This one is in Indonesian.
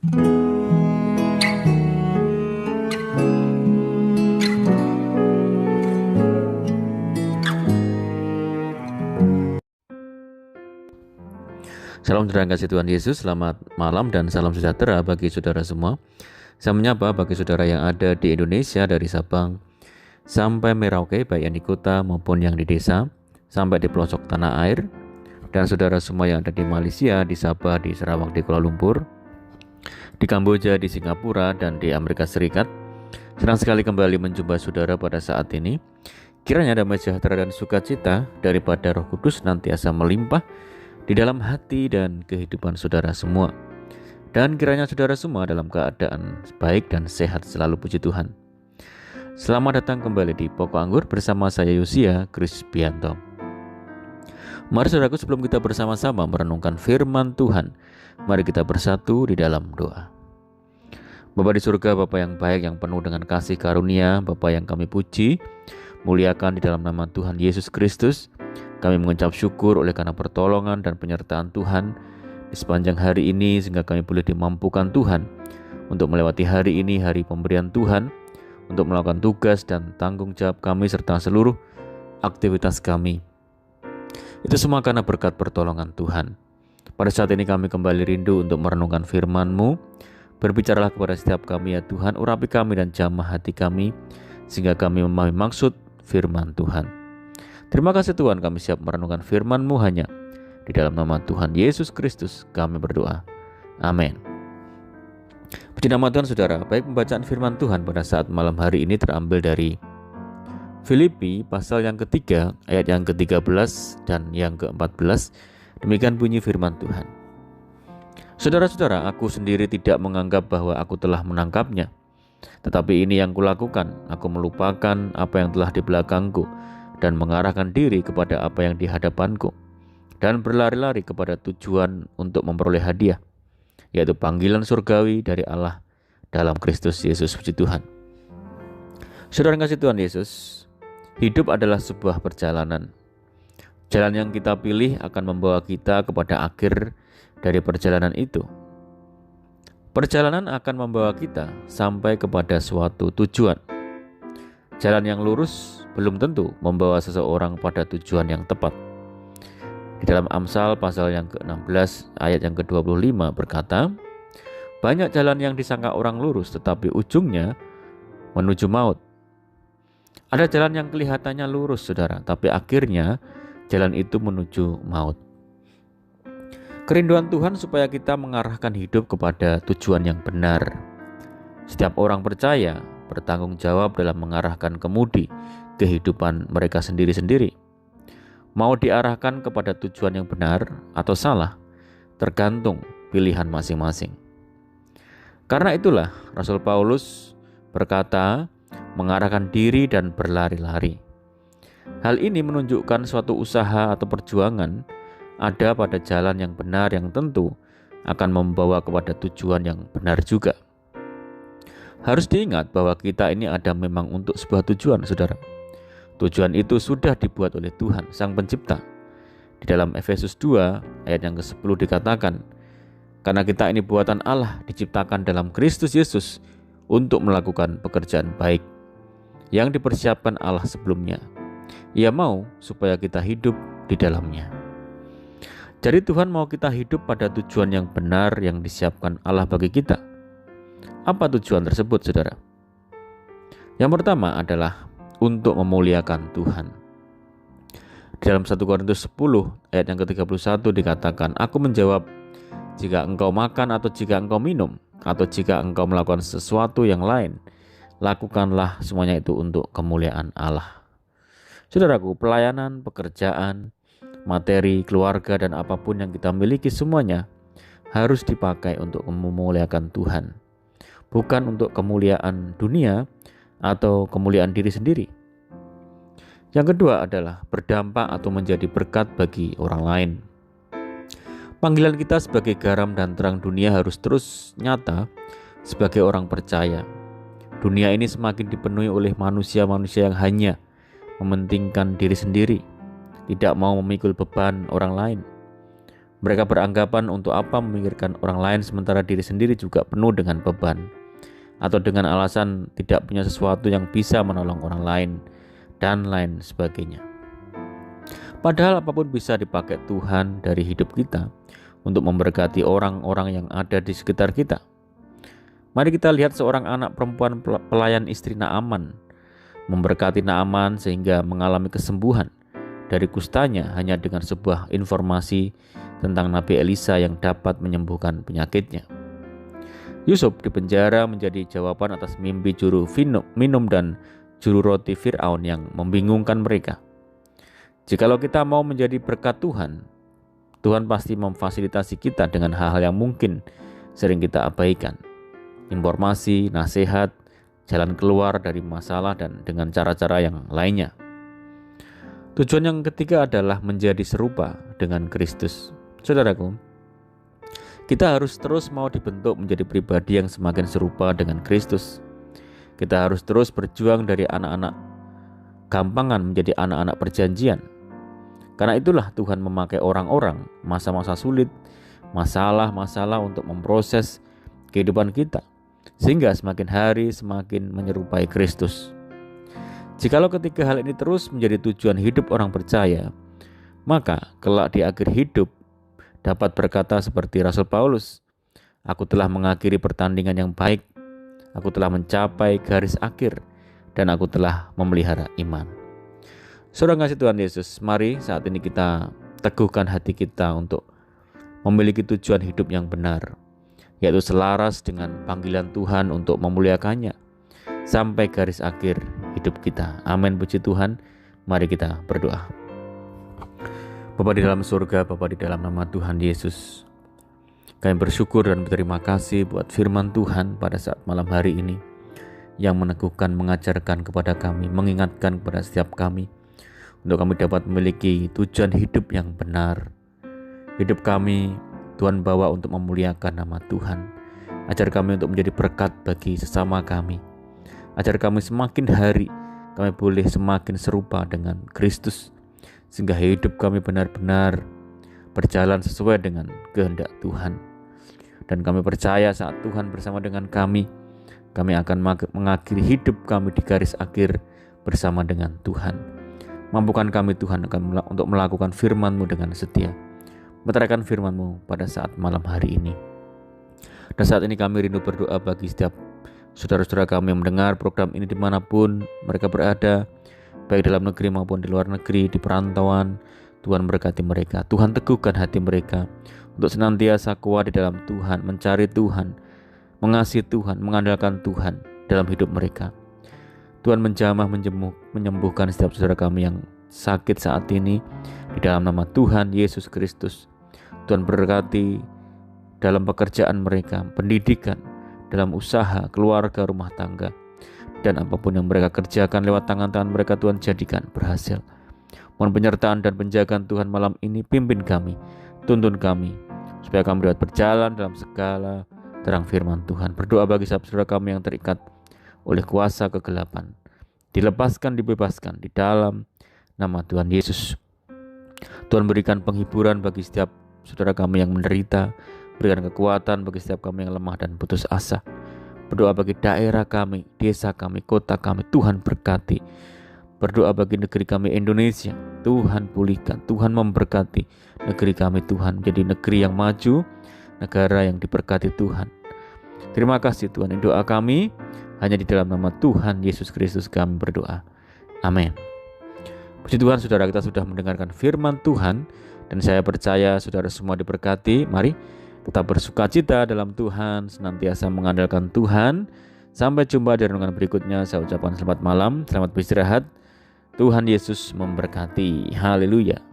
Salam saudara yang kasih Tuhan Yesus, selamat malam dan salam sejahtera bagi saudara semua. Saya menyapa bagi saudara yang ada di Indonesia dari Sabang sampai Merauke, baik yang di kota maupun yang di desa, sampai di pelosok tanah air, dan saudara semua yang ada di Malaysia, di Sabah, di Sarawak, di Kuala Lumpur, di Kamboja, di Singapura, dan di Amerika Serikat. Senang sekali kembali menjumpa saudara pada saat ini. Kiranya damai sejahtera dan sukacita daripada Roh Kudus nantiasa melimpah di dalam hati dan kehidupan saudara semua. Dan kiranya saudara semua dalam keadaan baik dan sehat selalu, puji Tuhan. Selamat datang kembali di Pokok Anggur bersama saya Yosia Krisbianto. Mari saudaraku, sebelum kita bersama-sama merenungkan firman Tuhan, mari kita bersatu di dalam doa. Bapa di surga, Bapa yang baik, yang penuh dengan kasih karunia, Bapa yang kami puji, muliakan di dalam nama Tuhan Yesus Kristus. Kami mengucap syukur oleh karena pertolongan dan penyertaan Tuhan di sepanjang hari ini, sehingga kami boleh dimampukan Tuhan untuk melewati hari ini, hari pemberian Tuhan, untuk melakukan tugas dan tanggung jawab kami serta seluruh aktivitas kami. Itu semua karena berkat pertolongan Tuhan. Pada saat ini kami kembali rindu untuk merenungkan firman-Mu. Berbicaralah kepada setiap kami ya Tuhan, urapi kami dan jamah hati kami, sehingga kami memahami maksud firman Tuhan. Terima kasih Tuhan, kami siap merenungkan firman-Mu hanya di dalam nama Tuhan Yesus Kristus kami berdoa. Amin. Puji nama Tuhan saudara. Baik, pembacaan firman Tuhan pada saat malam hari ini terambil dari Filipi pasal yang ketiga, ayat yang ke-13 dan yang ke-14. Demikian bunyi firman Tuhan. Saudara-saudara, aku sendiri tidak menganggap bahwa aku telah menangkapnya. Tetapi ini yang kulakukan, aku melupakan apa yang telah di belakangku dan mengarahkan diri kepada apa yang di hadapanku, dan berlari-lari kepada tujuan untuk memperoleh hadiah, yaitu panggilan surgawi dari Allah dalam Kristus Yesus. Puji Tuhan. Saudara yang kasih Tuhan Yesus, hidup adalah sebuah perjalanan. Jalan yang kita pilih akan membawa kita kepada akhir dari perjalanan itu. Perjalanan akan membawa kita sampai kepada suatu tujuan. Jalan yang lurus belum tentu membawa seseorang pada tujuan yang tepat. Di dalam Amsal pasal yang ke-16 ayat yang ke-25 berkata, banyak jalan yang disangka orang lurus tetapi ujungnya menuju maut. Ada jalan yang kelihatannya lurus saudara, tapi akhirnya jalan itu menuju maut. Kerinduan Tuhan supaya kita mengarahkan hidup kepada tujuan yang benar. Setiap orang percaya bertanggung jawab dalam mengarahkan kemudi kehidupan mereka sendiri-sendiri. Mau diarahkan kepada tujuan yang benar atau salah, tergantung pilihan masing-masing. Karena itulah Rasul Paulus berkata, mengarahkan diri dan berlari-lari. Hal ini menunjukkan suatu usaha atau perjuangan ada pada jalan yang benar yang tentu akan membawa kepada tujuan yang benar juga. Harus diingat bahwa kita ini ada memang untuk sebuah tujuan, saudara. Tujuan itu sudah dibuat oleh Tuhan, Sang Pencipta. Di dalam Efesus 2 ayat yang ke-10 dikatakan, karena kita ini buatan Allah, diciptakan dalam Kristus Yesus untuk melakukan pekerjaan baik yang dipersiapkan Allah sebelumnya. Ia mau supaya kita hidup di dalamnya. Jadi Tuhan mau kita hidup pada tujuan yang benar yang disiapkan Allah bagi kita. Apa tujuan tersebut, saudara? Yang pertama adalah untuk memuliakan Tuhan. Di dalam 1 Korintus 10 ayat yang ke-31 dikatakan, aku menjawab, jika engkau makan atau jika engkau minum atau jika engkau melakukan sesuatu yang lain, lakukanlah semuanya itu untuk kemuliaan Allah. Saudaraku, pelayanan, pekerjaan, materi, keluarga, dan apapun yang kita miliki semuanya harus dipakai untuk memuliakan Tuhan. Bukan untuk kemuliaan dunia atau kemuliaan diri sendiri. Yang kedua adalah berdampak atau menjadi berkat bagi orang lain. Panggilan kita sebagai garam dan terang dunia harus terus nyata sebagai orang percaya. Dunia ini semakin dipenuhi oleh manusia-manusia yang hanya mementingkan diri sendiri, tidak mau memikul beban orang lain. Mereka beranggapan untuk apa memikirkan orang lain sementara diri sendiri juga penuh dengan beban, atau dengan alasan tidak punya sesuatu yang bisa menolong orang lain, dan lain sebagainya. Padahal apapun bisa dipakai Tuhan dari hidup kita untuk memberkati orang-orang yang ada di sekitar kita. Mari kita lihat seorang anak perempuan pelayan istri Naaman memberkati Naaman sehingga mengalami kesembuhan dari kustanya hanya dengan sebuah informasi tentang Nabi Elisa yang dapat menyembuhkan penyakitnya. Yusuf dipenjara menjadi jawaban atas mimpi juru minum dan juru roti Fir'aun yang membingungkan mereka. Jikalau kita mau menjadi berkat Tuhan, Tuhan pasti memfasilitasi kita dengan hal-hal yang mungkin sering kita abaikan. Informasi, nasihat, jalan keluar dari masalah, dan dengan cara-cara yang lainnya. Tujuan yang ketiga adalah menjadi serupa dengan Kristus. Saudaraku, kita harus terus mau dibentuk menjadi pribadi yang semakin serupa dengan Kristus. Kita harus terus berjuang dari anak-anak gampangan menjadi anak-anak perjanjian. Karena itulah Tuhan memakai orang-orang, masa-masa sulit, masalah-masalah untuk memproses kehidupan kita, sehingga semakin hari semakin menyerupai Kristus. Jikalau ketiga hal ini terus menjadi tujuan hidup orang percaya, maka kelak di akhir hidup dapat berkata seperti Rasul Paulus, "Aku telah mengakhiri pertandingan yang baik, aku telah mencapai garis akhir, dan aku telah memelihara iman." Saudara kasih Tuhan Yesus, mari saat ini kita teguhkan hati kita untuk memiliki tujuan hidup yang benar, yaitu selaras dengan panggilan Tuhan untuk memuliakannya sampai garis akhir hidup kita. Amin, puji Tuhan. Mari kita berdoa. Bapa di dalam surga, Bapa di dalam nama Tuhan Yesus, kami bersyukur dan berterima kasih buat firman Tuhan pada saat malam hari ini yang meneguhkan, mengajarkan kepada kami, mengingatkan kepada setiap kami untuk kami dapat memiliki tujuan hidup yang benar. Hidup kami Tuhan bawa untuk memuliakan nama Tuhan. Ajar kami untuk menjadi berkat bagi sesama kami. Ajar kami semakin hari kami boleh semakin serupa dengan Kristus, sehingga hidup kami benar-benar berjalan sesuai dengan kehendak Tuhan. Dan kami percaya saat Tuhan bersama dengan kami akan mengakhiri hidup kami di garis akhir bersama dengan Tuhan. Mampukan kami Tuhan untuk melakukan firman-Mu dengan setia, meteraikan firman-Mu pada saat malam hari ini. Dan saat ini kami rindu berdoa bagi setiap saudara-saudara kami yang mendengar program ini dimanapun mereka berada, baik dalam negeri maupun di luar negeri, di perantauan. Tuhan berkati mereka, Tuhan teguhkan hati mereka untuk senantiasa kuat di dalam Tuhan, mencari Tuhan, mengasihi Tuhan, mengandalkan Tuhan dalam hidup mereka. Tuhan menjamah, menyembuhkan setiap saudara kami yang sakit saat ini di dalam nama Tuhan Yesus Kristus. Tuhan berkati dalam pekerjaan mereka, pendidikan, dalam usaha, keluarga, rumah tangga, dan apapun yang mereka kerjakan lewat tangan-tangan mereka, Tuhan jadikan berhasil. Mohon penyertaan dan penjagaan Tuhan malam ini, pimpin kami, tuntun kami, supaya kami dapat berjalan dalam segala terang firman Tuhan. Berdoa bagi saudara kami yang terikat oleh kuasa kegelapan, dilepaskan, dibebaskan di dalam nama Tuhan Yesus. Tuhan berikan penghiburan bagi setiap saudara kami yang menderita, berikan kekuatan bagi setiap kami yang lemah dan putus asa. Berdoa bagi daerah kami, desa kami, kota kami, Tuhan berkati. Berdoa bagi negeri kami Indonesia, Tuhan pulihkan, Tuhan memberkati negeri kami, Tuhan menjadi negeri yang maju, negara yang diberkati Tuhan. Terima kasih Tuhan, doa kami hanya di dalam nama Tuhan Yesus Kristus kami berdoa. Amin. Puji Tuhan, saudara, kita sudah mendengarkan firman Tuhan, dan saya percaya saudara semua diberkati. Mari tetap bersukacita dalam Tuhan, senantiasa mengandalkan Tuhan. Sampai jumpa di renungan berikutnya. Saya ucapkan selamat malam, selamat beristirahat. Tuhan Yesus memberkati. Haleluya.